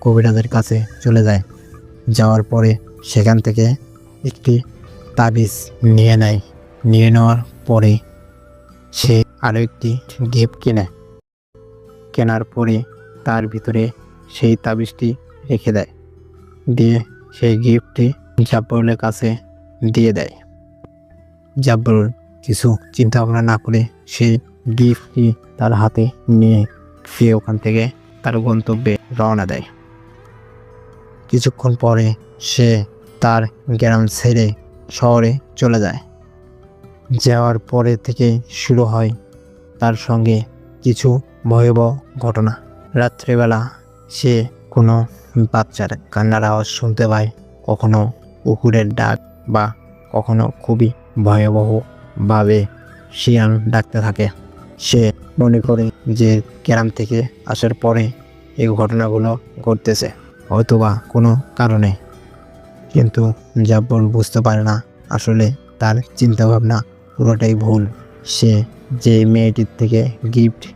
কবিরাজের কাছে চলে যায়। যাওয়ার পরে সেখান থেকে একটি তাবিজ নিয়ে নেয়। নিয়ে নেওয়ার পরে সে আরও একটি গিফট কেনে। কেনার পরে তার ভিতরে সেই তাবিজটি রেখে দেয়। দিয়ে সেই গিফটটি জাব্বরের কাছে দিয়ে দেয়। জাব্বর কিছু চিন্তা ভাবনা না করে সেই গিফটটি তার হাতে নিয়ে সে ওখান থেকে তার গন্তব্যে রওনা দেয়। কিছুক্ষণ পরে সে তার গ্রাম ছেড়ে শহরে চলে যায়। যাওয়ার পরে থেকে শুরু হয় তার সঙ্গে কিছু ভয়াবহ ঘটনা। রাত্রেবেলা সে কোনো বাচ্চার কান্নার আওয়াজ শুনতে পায়, কখনো কুকুরের ডাক বা কখনো খুবই ভয়াবহভাবে শিয়াল ডাকতে থাকে। সে মনে করে যে গ্রাম থেকে আসার পরে এই ঘটনাগুলো ঘটতেছে হয়তোবা কোনো কারণে, কিন্তু জাব্বর বুঝতে পারে না আসলে তার চিন্তাভাবনা পুরোটাই ভুল। সে যে মেয়েটির থেকে গিফট